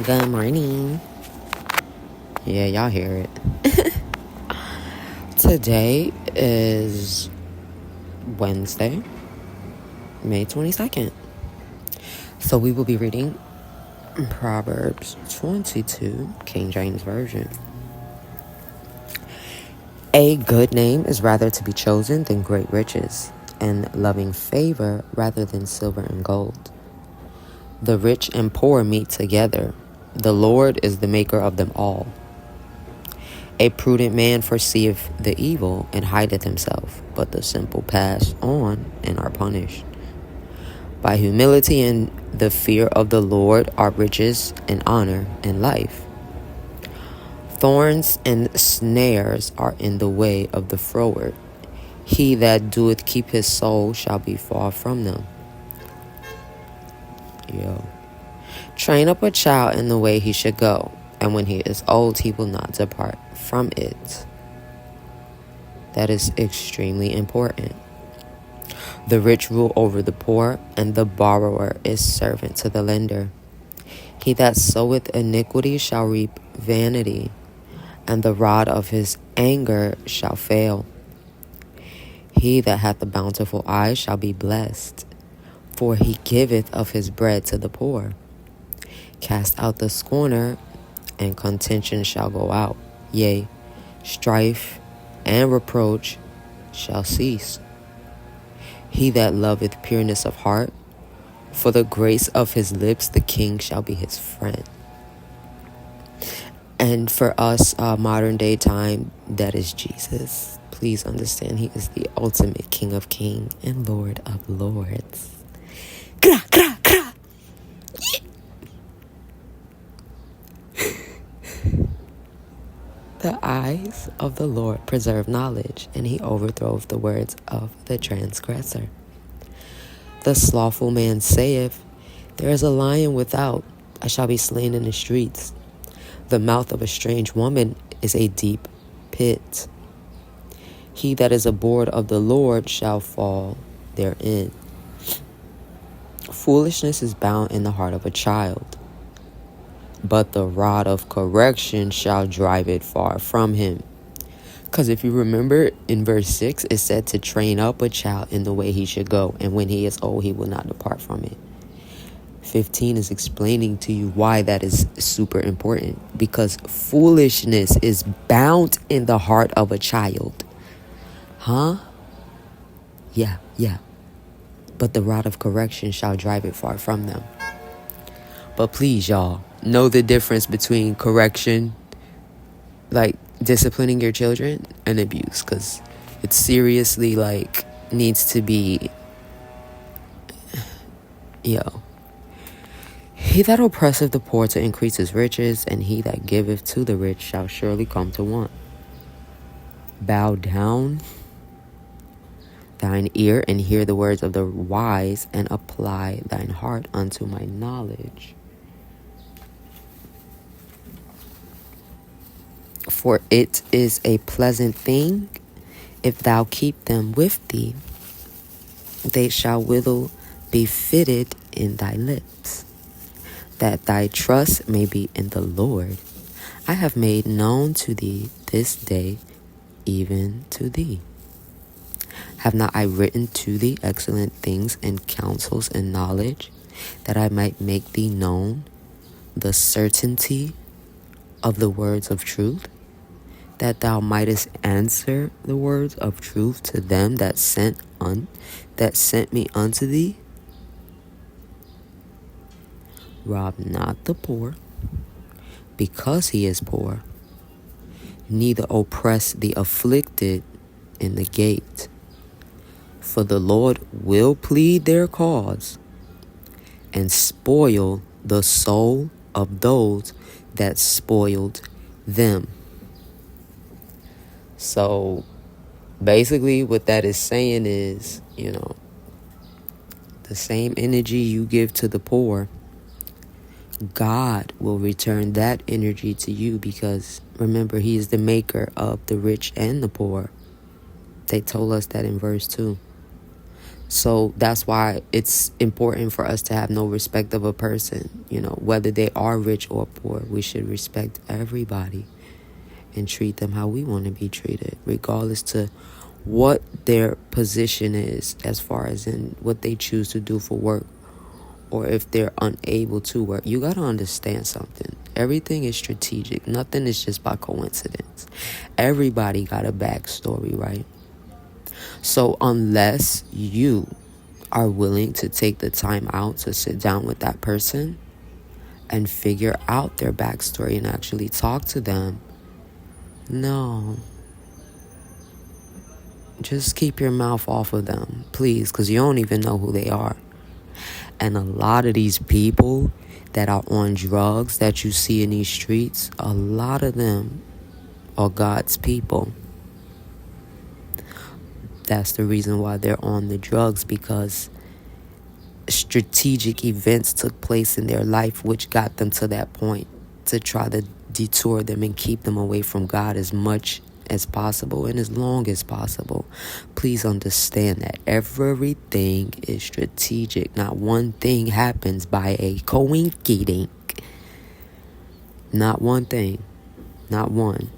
Good morning. Yeah, y'all hear it. Today is Wednesday, May 22nd. So we will be reading Proverbs 22, King James Version. A good name is rather to be chosen than great riches, and loving favor rather than silver and gold. The rich and poor meet together. The Lord is the maker of them all. A prudent man foreseeth the evil and hideth himself, but the simple pass on and are punished. By humility and the fear of the Lord are riches and honor and life. Thorns and snares are in the way of the froward. He that doeth keep his soul shall be far from them. Train up a child in the way he should go, and when he is old, he will not depart from it. That is extremely important. The rich rule over the poor, and the borrower is servant to the lender. He that soweth iniquity shall reap vanity, and the rod of his anger shall fail. He that hath a bountiful eye shall be blessed, for he giveth of his bread to the poor. Cast out the scorner, and contention shall go out. Yea, strife and reproach shall cease. He that loveth pureness of heart, for the grace of his lips the king shall be his friend. And for us, modern day time, that is Jesus. Please understand, he is the ultimate King of kings and Lord of lords. Gra, gra, gra. The eyes of the Lord preserve knowledge, and he overthroweth the words of the transgressor. The slothful man saith, there is a lion without, I shall be slain in the streets. The mouth of a strange woman is a deep pit. He that is abhorred of the Lord shall fall therein. Foolishness is bound in the heart of a child, but the rod of correction shall drive it far from him. Because if you remember in verse 6, it said to train up a child in the way he should go, and when he is old, he will not depart from it. 15 is explaining to you why that is super important. Because foolishness is bound in the heart of a child. Huh? Yeah. But the rod of correction shall drive it far from them. But please, y'all, know the difference between correction, like disciplining your children, and abuse. Because it seriously, needs to be... He that oppresseth the poor to increase his riches, and he that giveth to the rich shall surely come to want. Bow down thine ear and hear the words of the wise, and apply thine heart unto my knowledge. For it is a pleasant thing if thou keep them with thee. They shall withal be fitted in thy lips, that thy trust may be in the Lord. I have made known to thee this day, even to thee. Have not I written to thee excellent things and counsels and knowledge, that I might make thee known the certainty of the words of truth, that thou mightest answer the words of truth to them that sent me unto thee? Rob not the poor, because he is poor, neither oppress the afflicted in the gate. For the Lord will plead their cause, and spoil the soul of those that spoiled them. So basically what that is saying is, the same energy you give to the poor, God will return that energy to you, because remember, he is the maker of the rich and the poor. They told us that in verse 2. So that's why it's important for us to have no respect of a person. Whether they are rich or poor, we should respect everybody and treat them how we want to be treated, regardless to what their position is as far as in what they choose to do for work, or if they're unable to work. You got to understand something. Everything is strategic. Nothing is just by coincidence. Everybody got a backstory, right? So unless you are willing to take the time out to sit down with that person and figure out their backstory and actually talk to them, no. Just keep your mouth off of them, please, because you don't even know who they are. And a lot of these people that are on drugs that you see in these streets, a lot of them are God's people. That's the reason why they're on the drugs, because strategic events took place in their life which got them to that point, to try to detour them and keep them away from God as much as possible and as long as possible. Please understand that everything is strategic. Not one thing happens by a coinky-dink. Not one thing. Not one.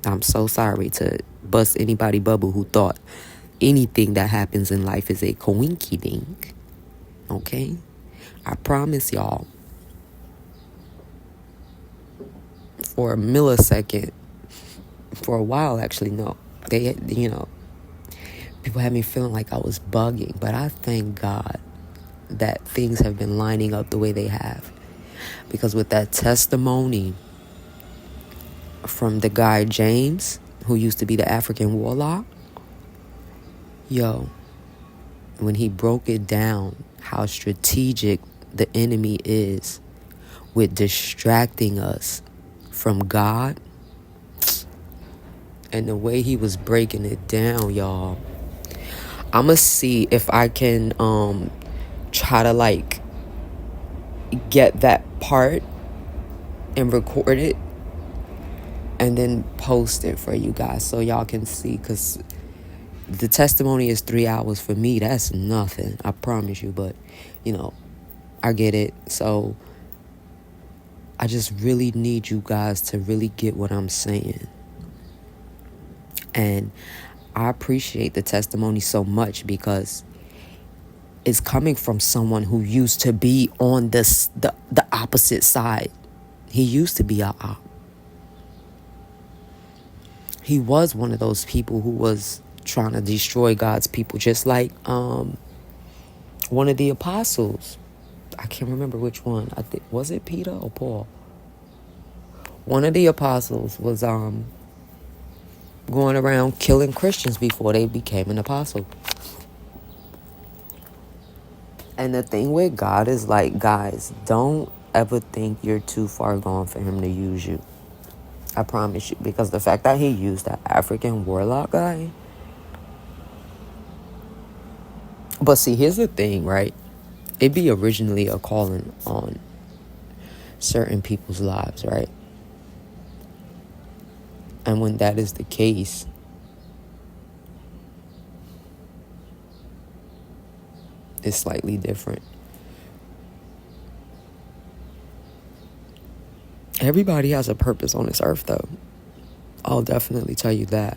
I'm so sorry to bust anybody bubble who thought anything that happens in life is a coinky-dink. Okay? I promise y'all, for a millisecond, for a while actually, no, people had me feeling like I was bugging, but I thank God that things have been lining up the way they have. Because with that testimony from the guy James, who used to be the African warlock, when he broke it down, how strategic the enemy is with distracting us from God, and the way he was breaking it down, y'all, I'ma see if I can try to get that part and record it and then post it for you guys so y'all can see, because the testimony is 3 hours. For me, that's nothing, I promise you. But I get it. So I just really need you guys to really get what I'm saying. And I appreciate the testimony so much because it's coming from someone who used to be on the opposite side. He used to be a op. He was one of those people who was trying to destroy God's people, just like one of the apostles. I can't remember which one. I think, was it Peter or Paul? One of the apostles was going around killing Christians before they became an apostle. And the thing with God is, guys, don't ever think you're too far gone for him to use you. I promise you. Because the fact that he used that African warlock guy. But see, here's the thing, right? It'd be originally a calling on certain people's lives, right? And when that is the case, it's slightly different. Everybody has a purpose on this earth, though. I'll definitely tell you that.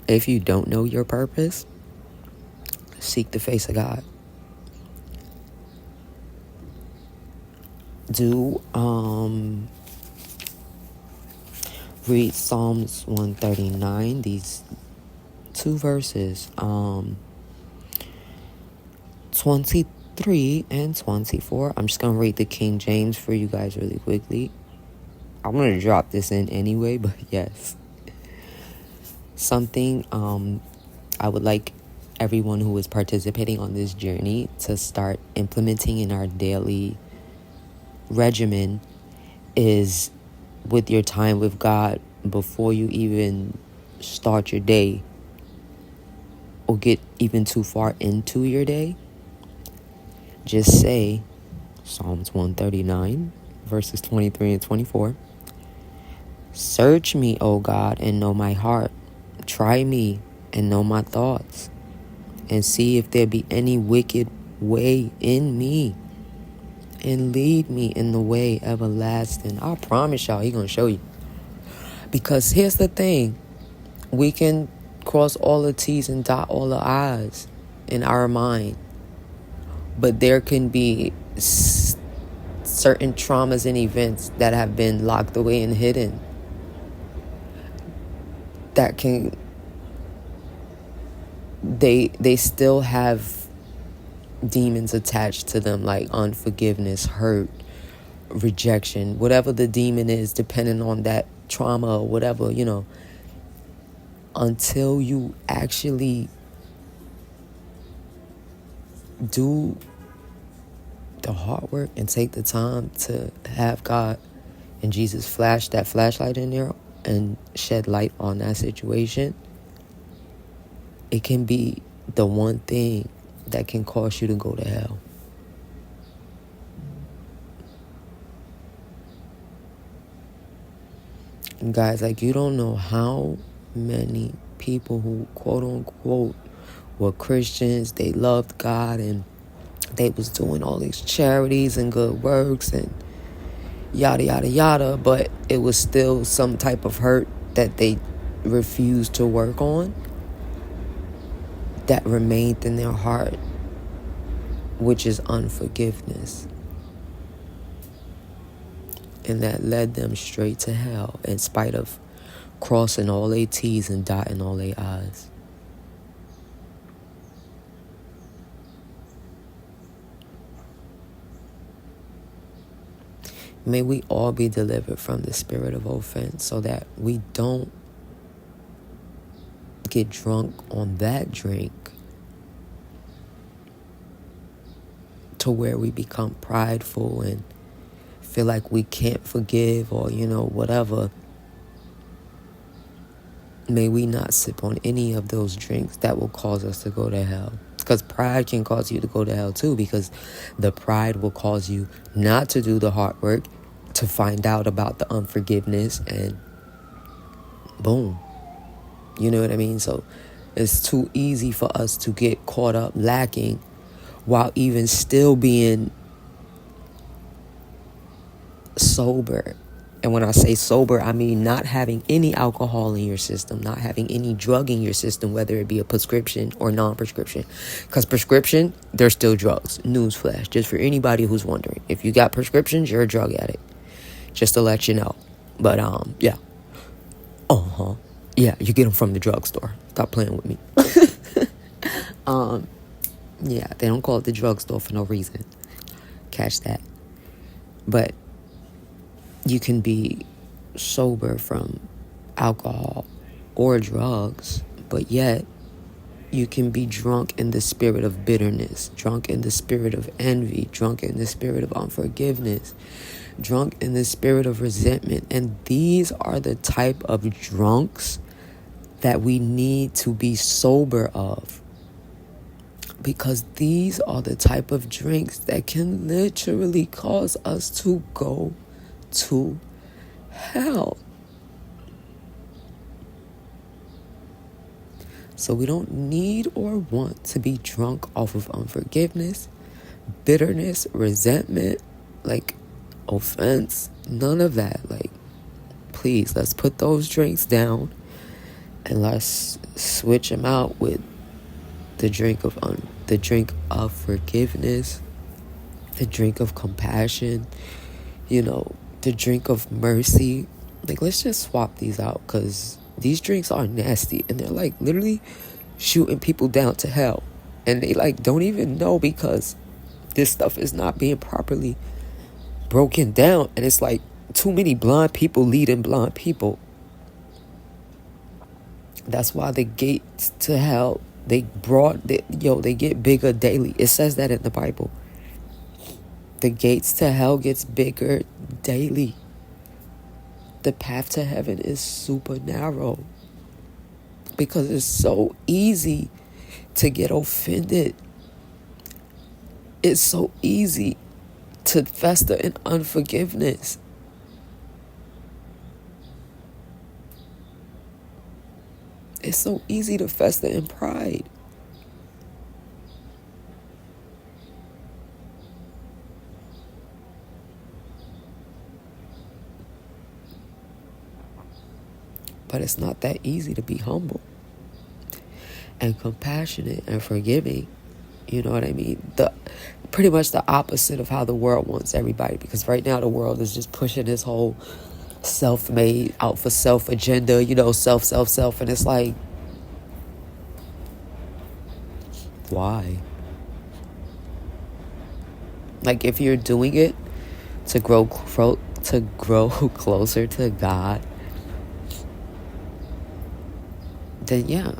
If you don't know your purpose, seek the face of God. Do read Psalms 139, these 2 verses, 23 and 24. I'm just going to read the King James for you guys really quickly. I'm going to drop this in anyway, but yes. Something I would like everyone who is participating on this journey to start implementing in our daily regimen is, with your time with God, before you even start your day or get even too far into your day, just say Psalms 139 verses 23 and 24. Search me, O God, and know my heart. Try me and know my thoughts, and see if there be any wicked way in me, and lead me in the way everlasting. I promise y'all, he gonna show you. Because here's the thing, we can cross all the T's and dot all the I's in our mind, but there can be certain traumas and events that have been locked away and hidden that can, they still have demons attached to them, like unforgiveness, hurt, rejection, whatever the demon is, depending on that trauma or whatever, until you actually do the hard work and take the time to have God and Jesus flash that flashlight in there and shed light on that situation. It can be the one thing that can cause you to go to hell. And guys, like, you don't know how many people who quote unquote were Christians, they loved God and they was doing all these charities and good works and yada yada yada, but it was still some type of hurt that they refused to work on that remained in their heart, which is unforgiveness. And that led them straight to hell in spite of crossing all their T's and dotting all their I's. May we all be delivered from the spirit of offense so that we don't get drunk on that drink to where we become prideful and feel like we can't forgive or, whatever. May we not sip on any of those drinks that will cause us to go to hell. Because pride can cause you to go to hell too, because the pride will cause you not to do the hard work, to find out about the unforgiveness, and boom. You know what I mean? So it's too easy for us to get caught up lacking while even still being sober. And when I say sober, I mean not having any alcohol in your system, not having any drug in your system, whether it be a prescription or non-prescription. Because prescription, they're still drugs. Newsflash, just for anybody who's wondering. If you got prescriptions, you're a drug addict. Just to let you know. But, yeah. Yeah, you get them from the drugstore. Stop playing with me. Yeah, they don't call it the drugstore for no reason. Catch that. But you can be sober from alcohol or drugs, but yet you can be drunk in the spirit of bitterness, drunk in the spirit of envy, drunk in the spirit of unforgiveness, drunk in the spirit of resentment. And these are the type of drunks that we need to be sober of. Because these are the type of drinks that can literally cause us to go to hell. So we don't need or want to be drunk off of unforgiveness, bitterness, resentment, like offense, none of that. Like, please, let's put those drinks down and let's switch them out with the drink of forgiveness, the drink of compassion, the drink of mercy. Like, let's just swap these out, because these drinks are nasty and they're like literally shooting people down to hell, and they like don't even know, because this stuff is not being properly broken down, and it's like too many blind people leading blind people. That's why the gates to hell, they get bigger daily. It says that in the Bible. The gates to hell gets bigger daily. The path to heaven is super narrow, because it's so easy to get offended. It's so easy to fester in unforgiveness. It's so easy to fester in pride. But it's not that easy to be humble and compassionate and forgiving. You know what I mean? Pretty much the opposite of how the world wants everybody. Because right now the world is just pushing this whole self-made, out for self agenda, self. And it's like, why? Like, if you're doing it to grow closer to God, then yeah,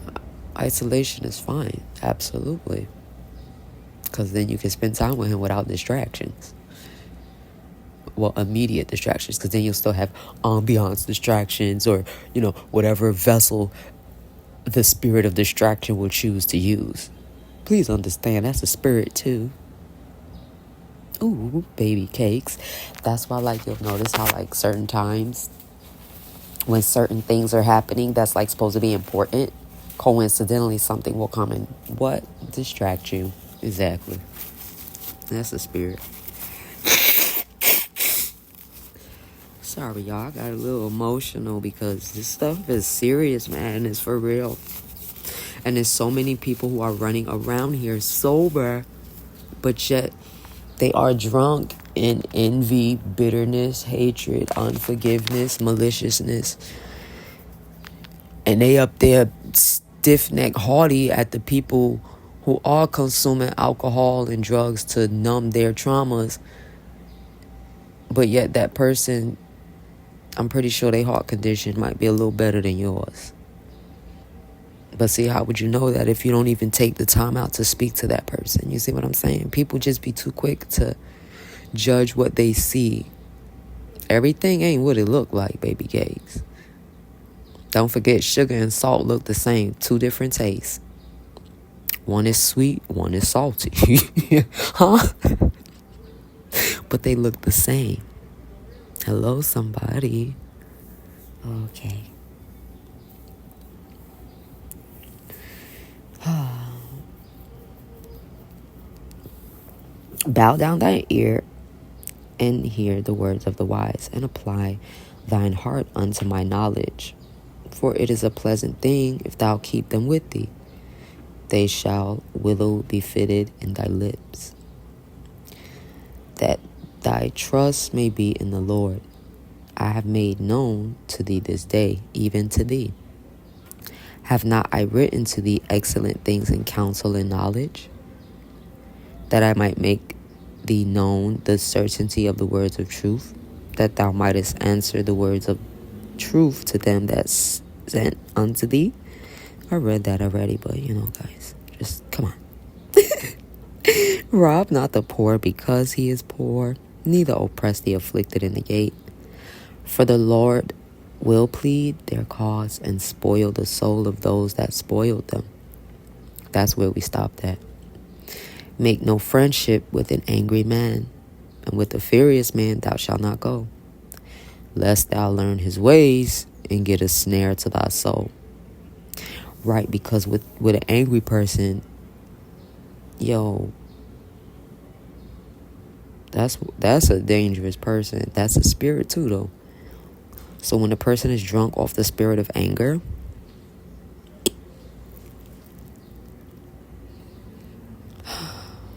isolation is fine. Absolutely. Because then you can spend time with him without distractions. Well, immediate distractions, because then you'll still have ambiance distractions, or whatever vessel the spirit of distraction will choose to use. Please understand, that's a spirit too. Ooh, baby cakes. That's why, like, you'll notice how, like, certain times when certain things are happening that's, like, supposed to be important, coincidentally something will come and distract you. Exactly. That's a spirit. Sorry, y'all. I got a little emotional because this stuff is serious, man. It's for real. And there's so many people who are running around here sober, but yet they are drunk in envy, bitterness, hatred, unforgiveness, maliciousness. And they up there stiff-necked haughty at the people who are consuming alcohol and drugs to numb their traumas. But yet that person, I'm pretty sure their heart condition might be a little better than yours. But see, how would you know that if you don't even take the time out to speak to that person? You see what I'm saying? People just be too quick to judge what they see. Everything ain't what it look like, baby cakes. Don't forget, sugar and salt look the same. 2 different tastes. One is sweet, one is salty. Huh? But they look the same. Hello, somebody. Okay. Bow down thine ear and hear the words of the wise, and apply thine heart unto my knowledge. For it is a pleasant thing if thou keep them with thee. They shall willow be fitted in thy lips. That thy trust may be in the Lord. I have made known to thee this day, even to thee. Have not I written to thee excellent things in counsel and knowledge, that I might make thee known the certainty of the words of truth, that thou mightest answer the words of truth to them that sent unto thee? I read that already, but guys, just come on. Rob not the poor because he is poor, neither oppress the afflicted in the gate. For the Lord will plead their cause and spoil the soul of those that spoiled them. That's where we stopped at. Make no friendship with an angry man, and with a furious man thou shalt not go, lest thou learn his ways and get a snare to thy soul. Right, because with an angry person, that's a dangerous person. That's a spirit too, though. So when a person is drunk off the spirit of anger,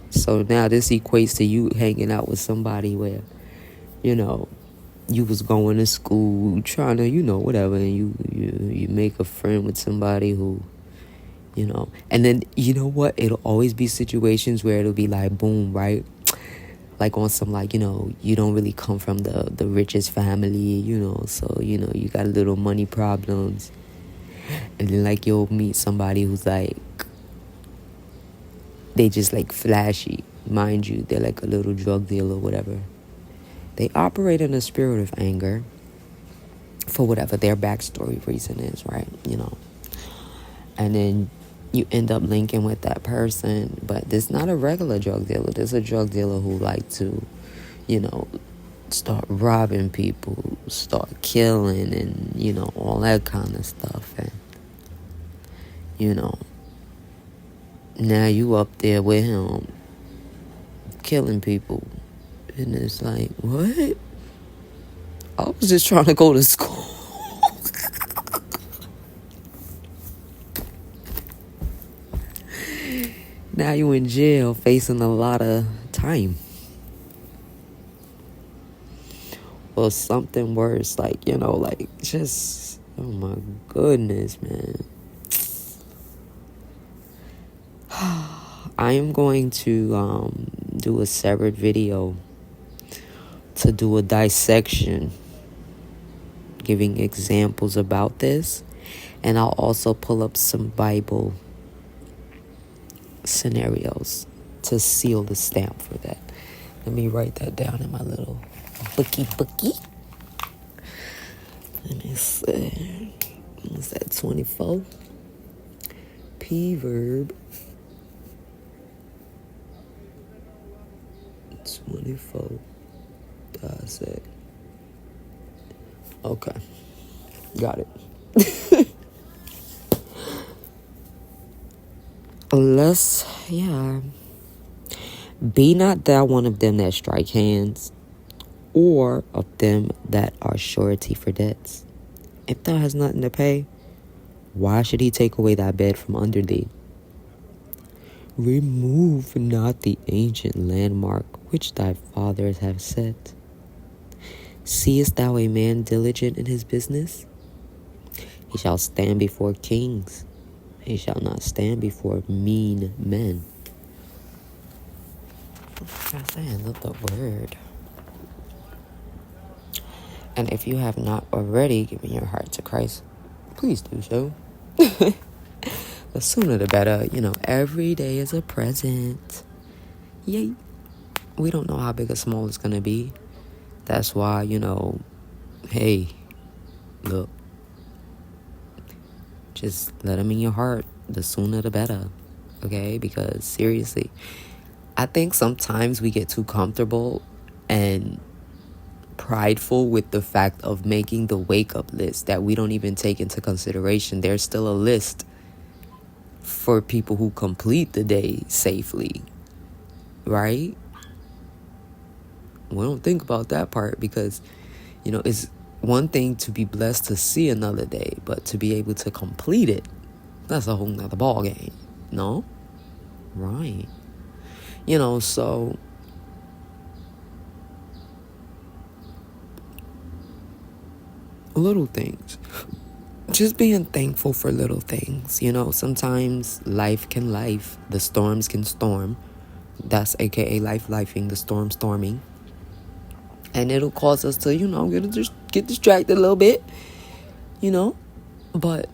so now this equates to you hanging out with somebody where, you was going to school trying to, whatever, and you make a friend with somebody who, and then, what? It'll always be situations where it'll be like, boom, right? Like on some, like, you don't really come from the richest family, so, you got little money problems. And then, like, you'll meet somebody who's like, they just like flashy. Mind you, they're like a little drug dealer or whatever. They operate in a spirit of anger for whatever their backstory reason is, right? And then you end up linking with that person, but this not a regular drug dealer. This is a drug dealer who like to, start robbing people, start killing, and all that kind of stuff. And You know, now you up there with him killing people. And it's like, what? I was just trying to go to school. Now you in jail facing a lot of time. Or something worse. Like, like just, oh my goodness, man. I am going to do a separate video to do a dissection, giving examples about this. And I'll also pull up some Bible scenarios to seal the stamp for that. Let me write that down in my little bookie. Let me see. What's that, 24? P-verb 24. Dissect. Okay. Got it. Be not thou one of them that strike hands, or of them that are surety for debts. If thou hast nothing to pay, why should he take away thy bed from under thee? Remove not the ancient landmark which thy fathers have set. Seest thou a man diligent in his business? He shall stand before kings. He shall not stand before mean men. I love the word. And if you have not already given your heart to Christ, please do so. The sooner the better. Every day is a present. Yay. We don't know how big or small it's going to be. That's why, hey, look, just let him in your heart. The sooner the better. Okay? Because seriously, I think sometimes we get too comfortable and prideful with the fact of making the wake-up list that we don't even take into consideration. There's still a list for people who complete the day safely, right? We don't think about that part because, it's one thing to be blessed to see another day, but to be able to complete it, that's a whole nother ball game. No? Right. So little things. Just being thankful for little things. Sometimes life can life. The storms can storm. That's aka lifing, the storming. And it'll cause us to, get distracted a little bit. But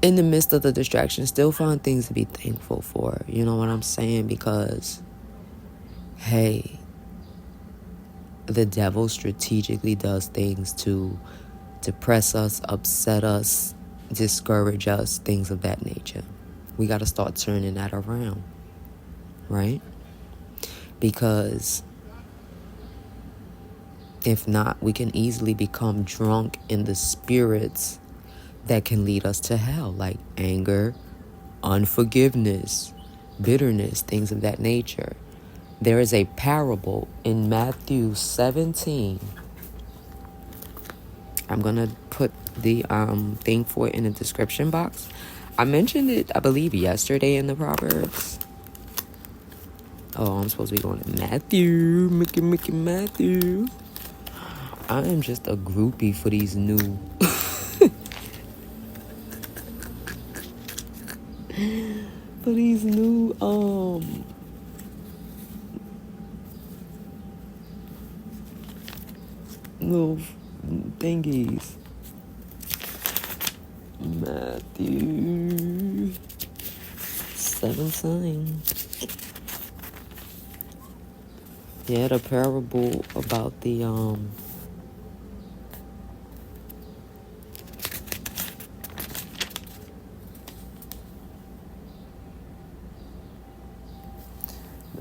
in the midst of the distraction, still find things to be thankful for. You know what I'm saying? Because, hey, the devil strategically does things to depress us, upset us, discourage us, things of that nature. We got to start turning that around, right? Because if not, we can easily become drunk in the spirits that can lead us to hell, like anger, unforgiveness, bitterness, things of that nature. There is a parable in Matthew 17. I'm going to put the thing for it in the description box. I mentioned it, I believe, yesterday in the Proverbs. Oh, I'm supposed to be going to Matthew. Matthew. I am just a groupie for these new... for these new, little thingies. Matthew 17. Yeah, the parable about the no,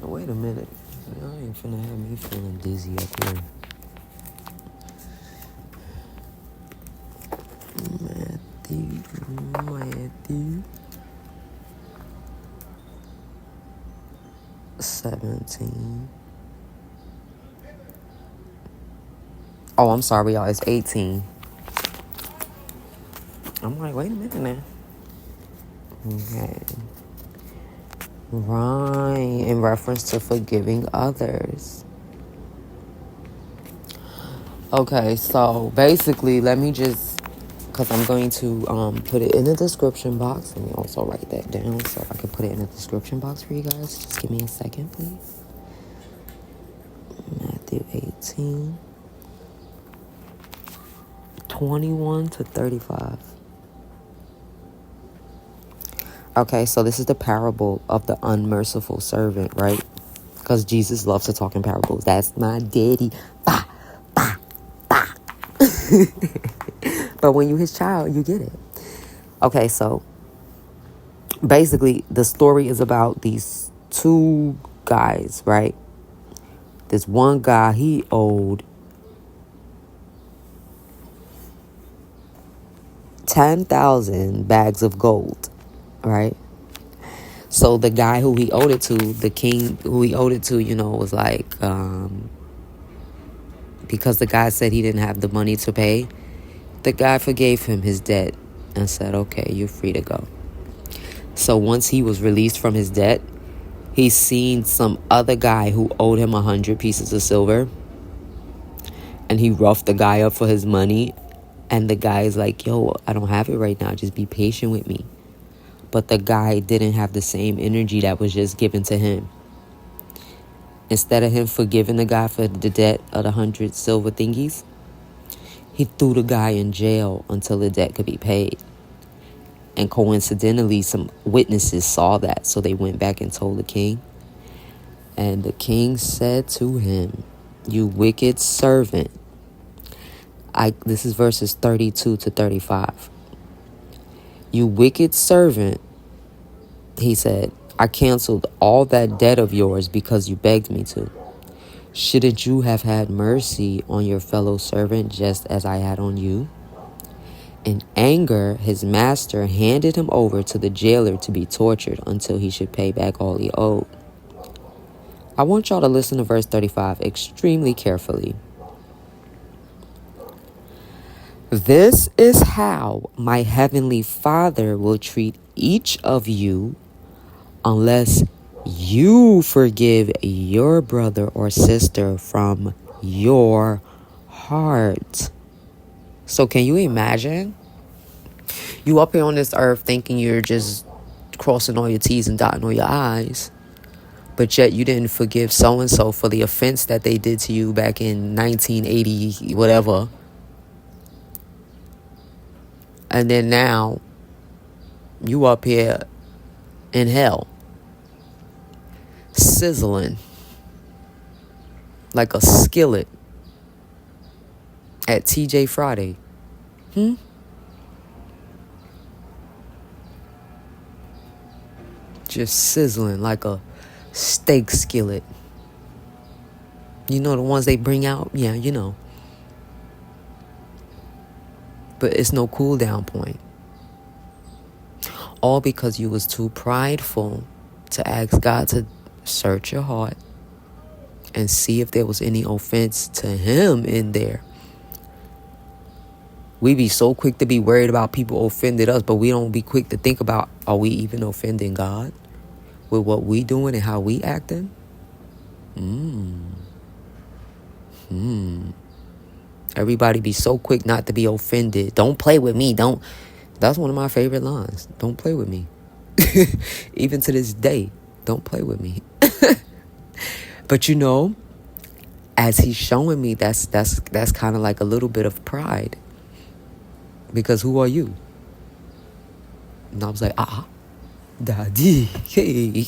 wait a minute. Y'all ain't finna have me feeling dizzy up here. Matthew, 17. Oh, I'm sorry, y'all. It's 18. I'm like, wait a minute now. Okay. Right. In reference to forgiving others. Okay, so basically, let me just, because I'm going to put it in the description box. Let me also write that down so I can put it in the description box for you guys. Just give me a second, please. Matthew 18, 21 to 35. Okay, so this is the parable of the unmerciful servant, right? Because Jesus loves to talk in parables. That's my daddy. Bah, bah, bah. But when you're his child, you get it. Okay, so basically the story is about these two guys, right? This one guy, he owed 10,000 bags of gold, right? So the guy who he owed it to, the king who he owed it to, was like, because the guy said he didn't have the money to pay, the guy forgave him his debt and said, okay, you're free to go. So once he was released from his debt, he seen some other guy who owed him 100 pieces of silver, and he roughed the guy up for his money. And the guy is like, yo, I don't have it right now. Just be patient with me. But the guy didn't have the same energy that was just given to him. Instead of him forgiving the guy for the debt of the 100 silver thingies, he threw the guy in jail until the debt could be paid. And coincidentally, some witnesses saw that. So they went back and told the king. And the king said to him, you wicked servant. This is verses 32 to 35. You wicked servant, he said, I canceled all that debt of yours because you begged me to. Shouldn't you have had mercy on your fellow servant just as I had on you? In anger, his master handed him over to the jailer to be tortured until he should pay back all he owed. I want y'all to listen to verse 35 extremely carefully. This is how my heavenly Father will treat each of you unless you forgive your brother or sister from your heart. So can you imagine? You up here on this earth thinking you're just crossing all your T's and dotting all your I's, but yet you didn't forgive so-and-so for the offense that they did to you back in 1980, whatever. And then now, you up here in hell, sizzling like a skillet at TJ Friday. Just sizzling like a steak skillet. You know the ones they bring out? Yeah, you know. But it's no cool down point. All because you was too prideful to ask God to search your heart and see if there was any offense to him in there. We be so quick to be worried about people offended us, but we don't be quick to think about, are we even offending God with what we doing and how we acting? Everybody be so quick not to be offended. Don't play with me. That's one of my favorite lines. Don't play with me. Even to this day, don't play with me. But as he's showing me, that's kind of like a little bit of pride. Because who are you? And I was like, daddy. Hey.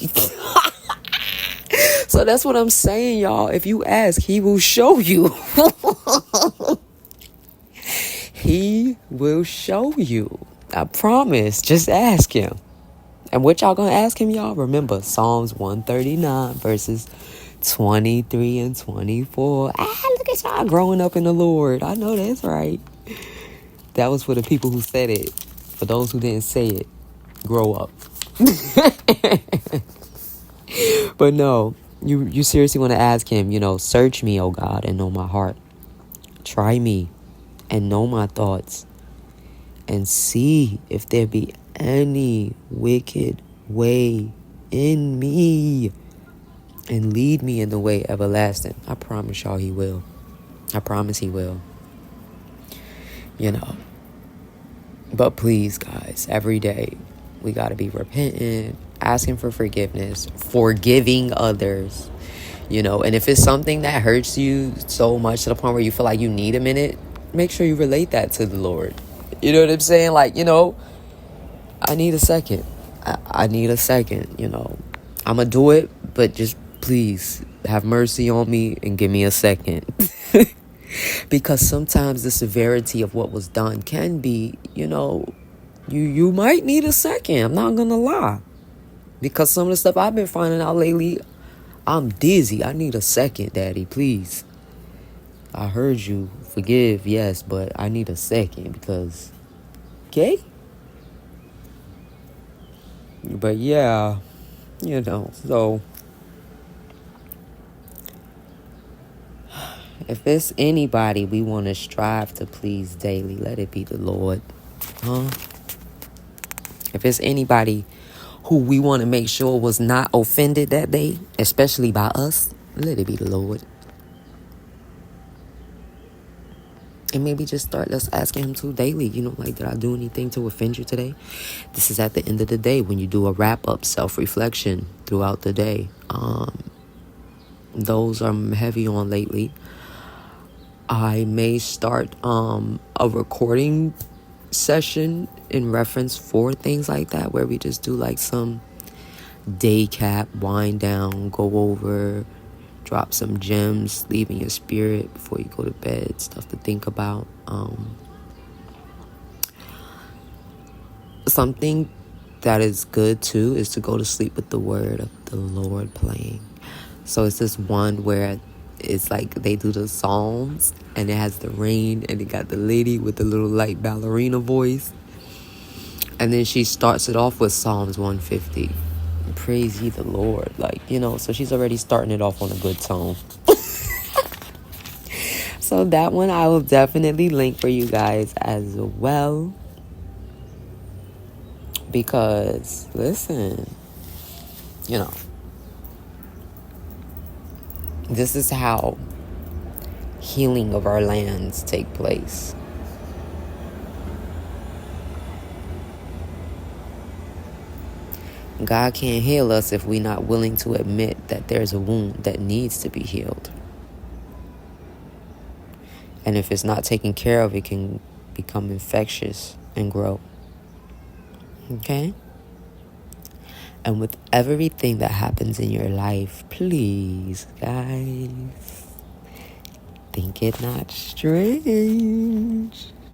So that's what I'm saying, y'all. If you ask, he will show you. He will show you. I promise. Just ask him. And what y'all gonna ask him, y'all? Remember, Psalms 139 verses 23 and 24. Look at y'all growing up in the Lord. I know that's right. That was for the people who said it. For those who didn't say it, grow up. But no. You seriously want to ask him, search me, O God, and know my heart. Try me and know my thoughts, and see if there be any wicked way in me, and lead me in the way everlasting. I promise y'all he will. I promise he will. But please, guys, every day we got to be repentant, asking for forgiveness, forgiving others, and if it's something that hurts you so much to the point where you feel like you need a minute, make sure you relate that to the Lord. You know what I'm saying? Like, I need a second. I need a second, I'm going to do it, but just please have mercy on me and give me a second. Because sometimes the severity of what was done can be, you might need a second. I'm not going to lie. Because some of the stuff I've been finding out lately, I'm dizzy. I need a second, Daddy, please. I heard you. Forgive, yes, but I need a second because, okay? But yeah, so if it's anybody we want to strive to please daily, let it be the Lord. If it's anybody who we want to make sure was not offended that day, especially by us, let it be the Lord. And maybe just start us asking him to daily, like, did I do anything to offend you today? This is at the end of the day when you do a wrap-up self-reflection throughout the day. Those I'm heavy on lately. I may start a recording session in reference for things like that, where we just do like some day cap, wind down, go over, drop some gems, leave in your spirit before you go to bed, stuff to think about. Something that is good too is to go to sleep with the word of the Lord playing. So it's this one where it's like they do the Psalms and it has the rain and it got the lady with the little light ballerina voice. And then she starts it off with Psalms 150. Praise ye the Lord. So she's already starting it off on a good tone. So that one I will definitely link for you guys as well. Because, listen, this is how healing of our lands take place. God can't heal us if we're not willing to admit that there's a wound that needs to be healed. And if it's not taken care of, it can become infectious and grow. Okay? And with everything that happens in your life, please, guys, think it not strange